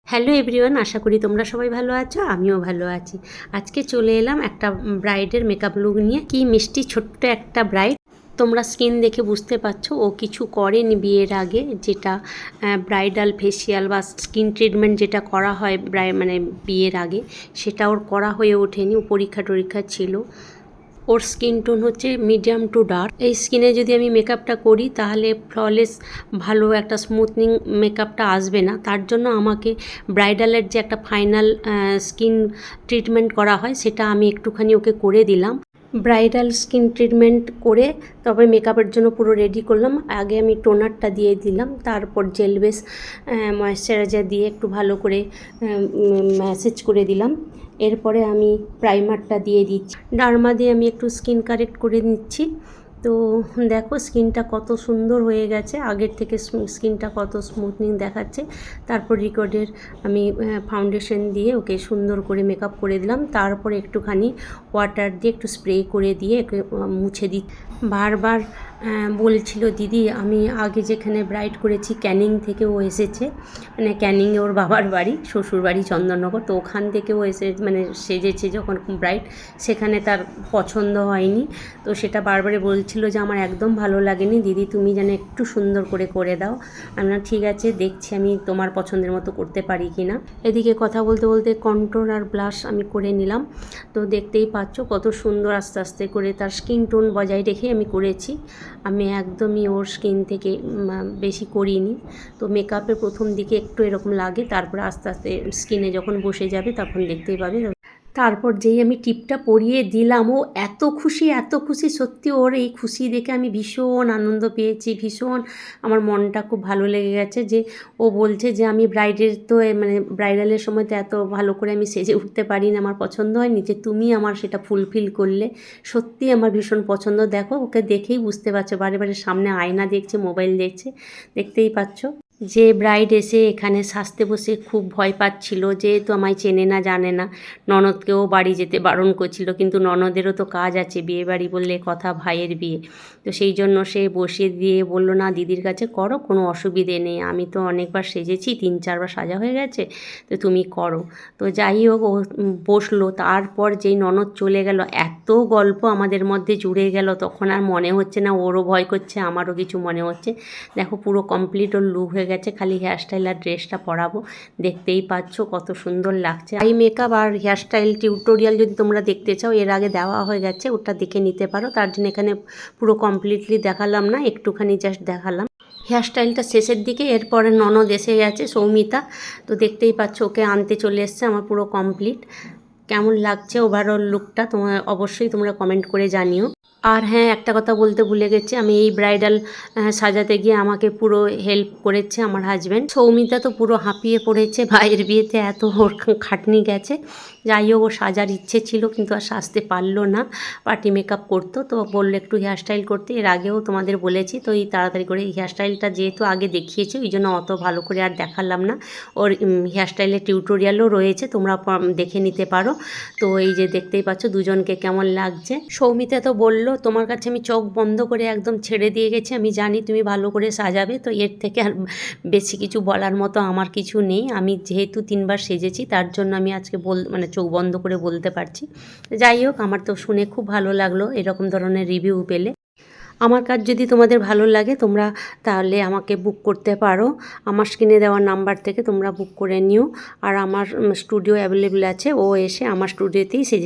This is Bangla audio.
হ্যালো এভরিওয়ান, আশা করি তোমরা সবাই ভালো আছো, আমিও ভালো আছি। আজকে চলে এলাম একটা ব্রাইডের মেকআপ লুক নিয়ে। কি মিষ্টি ছোট্ট একটা ব্রাইড, তোমরা স্কিন দেখে বুঝতে পারছো ও কিছু করেনি বিয়ের আগে, যেটা ব্রাইডাল ফেসিয়াল বা স্কিন ট্রিটমেন্ট যেটা করা হয় মানে বিয়ের আগে, সেটা ওর করা হয়ে ওঠেনি। ও পরীক্ষা টরীক্ষা ছিল। ওর স্কিন টোন হচ্ছে মিডিয়াম টু ডার্ক। এই স্কিনে যদি আমি মেকআপটা করি তাহলে ফ্ললেস ভালো একটা স্মুথনিং মেকআপটা আসবে না। তার জন্য আমাকে ব্রাইডালের যে একটা ফাইনাল স্কিন ট্রিটমেন্ট করা হয় সেটা আমি একটুখানি ওকে করে দিলাম। ব্রাইডাল স্কিন ট্রিটমেন্ট করে তবে মেকআপের জন্য পুরো রেডি করলাম। আগে আমি টোনারটা দিয়ে দিলাম, তারপর জেল বেস ময়েশ্চারাইজার দিয়ে একটু ভালো করে ম্যাসেজ করে দিলাম। এরপরে আমি প্রাইমারটা দিয়ে দিচ্ছি। ডার্মা দিয়ে আমি একটু স্কিন কারেক্ট করে নিচ্ছি। তো দেখো স্কিনটা কত সুন্দর হয়ে গেছে, আগের থেকে স্কিনটা কত স্মুথনিং দেখাচ্ছে। তারপর রিকর্ডের আমি ফাউন্ডেশন দিয়ে ওকে সুন্দর করে মেকআপ করে দিলাম। তারপর একটুখানি ওয়াটার দিয়ে একটু স্প্রে করে দিয়ে ওকে মুছে দিই। বারবার বলছিল দিদি, আমি আগে যেখানে ব্রাইড করেছি ক্যানিং থেকে ও এসেছে, মানে ক্যানিংয়ে ওর বাবার বাড়ি, শ্বশুর বাড়ি চন্দননগর। তো ওখান থেকে ও এসে মানে সেজেছে যখন ব্রাইড, সেখানে তার পছন্দ হয়নি। তো সেটা বারবারে বলছিল যে আমার একদম ভালো লাগেনি দিদি, তুমি যেন একটু সুন্দর করে দাও। আমরা ঠিক আছে, দেখছি আমি তোমার পছন্দের মতো করতে পারি কি না। এদিকে কথা বলতে বলতে কন্ট্রোল আর ব্লাশ আমি করে নিলাম। তো দেখতেই পাচ্ছ কত সুন্দর আস্তে আস্তে করে তার স্কিন টোন বজায় রেখে আমি করেছি। আমি একদমই ওর স্কিন থেকে বেশি করিনি। তো মেকআপের প্রথম দিকে একটু এরকম লাগে, তারপরে আস্তে আস্তে স্কিনে যখন বসে যাবে তখন দেখতেই পাবে। তারপর যেই আমি টিপটা পরিয়ে দিলাম, ও এত খুশি, সত্যি ওর এই খুশি দেখে আমি ভীষণ আনন্দ পেয়েছি, ভীষণ আমার মনটা খুব ভালো লেগে গেছে। যে ও বলছে যে আমি ব্রাইডের তো মানে ব্রাইডালের সময় তো এত ভালো করে আমি সেজে উঠতে পারি না, আমার পছন্দ হয়নি, যে তুমি আমার সেটা ফুলফিল করলে। সত্যি আমার ভীষণ পছন্দ। দেখো ওকে দেখেই বুঝতে পারছো, বারে বারে সামনে আয়না দেখছে, মোবাইল দেখছে, দেখতেই পাচ্ছ। যে ব্রাইড এসে এখানে সাজতে বসে খুব ভয় পাচ্ছিল, যেহেতু আমায় চেনে না জানে না, ননদকেও বাড়ি যেতে বারণ করছিল, কিন্তু ননদেরও তো কাজ আছে, বিয়ে বাড়ি বললে কথা, ভাইয়ের বিয়ে। তো সেই জন্য সে বসিয়ে দিয়ে বলল, না দিদির কাছে করো, কোনো অসুবিধে নেই, আমি তো অনেকবার সেজেছি, 3-4বার সাজা হয়ে গেছে, তো তুমি করো। তো যাই হোক ও বসলো। তারপর যেই ননদ চলে গেল, এত গল্প আমাদের মধ্যে জুড়ে গেল, তখন আর মনে হচ্ছে না ওরও ভয় করছে, আমারও কিছু মনে হচ্ছে। দেখো পুরো কমপ্লিট ওর লুক হয়ে গেছে, খালি হেয়ারস্টাইল আর ড্রেসটা পরাবো। দেখতেই পাচ্ছ কত সুন্দর লাগছে। আই মেকআপ আর হেয়ারস্টাইল টিউটোরিয়াল যদি তোমরা দেখতে চাও, এর আগে দেওয়া হয়ে গেছে, ওটা দেখে নিতে পারো। তার জন্য এখানে পুরো কমপ্লিটলি দেখালাম না, একটুখানি জাস্ট দেখালাম হেয়ারস্টাইলটা শেষের দিকে। এরপরে ননদ এসে গেছে, সৌমিতা। তো দেখতেই পাচ্ছ ওকে আনতে চলে এসছে। আমার পুরো কমপ্লিট। কেমন লাগছে ওভারঅল লুকটা তোমার অবশ্যই তোমরা কমেন্ট করে জানিও। আর হ্যাঁ, একটা কথা বলতে ভুলে গেছি, আমি এই ব্রাইডাল সাজাতে গিয়ে আমাকে পুরো হেল্প করেছে আমার হাজব্যান্ড। সৌমিতা তো পুরো হাঁপিয়ে পড়েছে, ভাইয়ের বিয়েতে এত ওর খাটনি গেছে। যাই হোক, ও সাজার ইচ্ছে ছিল কিন্তু আর সাজতে পারলো না, পার্টি মেকআপ করতো। তো বললো একটু হেয়ারস্টাইল করতে, এর আগেও তোমাদের বলেছি। তো এই তাড়াতাড়ি করে এই হেয়ারস্টাইলটা যেহেতু আগে দেখিয়েছে, ওই জন্য অত ভালো করে আর দেখালাম না। ওর হেয়ারস্টাইলের টিউটোরিয়ালও রয়েছে, তোমরা দেখে নিতে পারো। তো এই যে দেখতেই পাচ্ছ দুজনকে কেমন লাগছে। সৌমিতা তো বলল, তোমার কাছে আমি চোখ বন্ধ করে একদম ছেড়ে দিয়ে গেছি, আমি জানি তুমি ভালো করে সাজাবে, তো এর থেকে আর বেশি কিছু বলার মতো আমার কিছু নেই। আমি যেহেতু 3বার সেজেছি, তার জন্য আমি আজকে মানে চোখ বন্ধ করে বলতে পারছি। যাই হোক, আমার তো শুনে খুব ভালো লাগলো এরকম ধরনের রিভিউ পেলে। আমার কাজ যদি তোমাদের ভালো লাগে, তোমরা তাহলে আমাকে বুক করতে পারো। আমার স্ক্রিনে দেওয়ার নাম্বার থেকে তোমরা বুক করে নিও। আর আমার স্টুডিও অ্যাভেলেবেল আছে, ও এসে আমার স্টুডিওতেই সেজে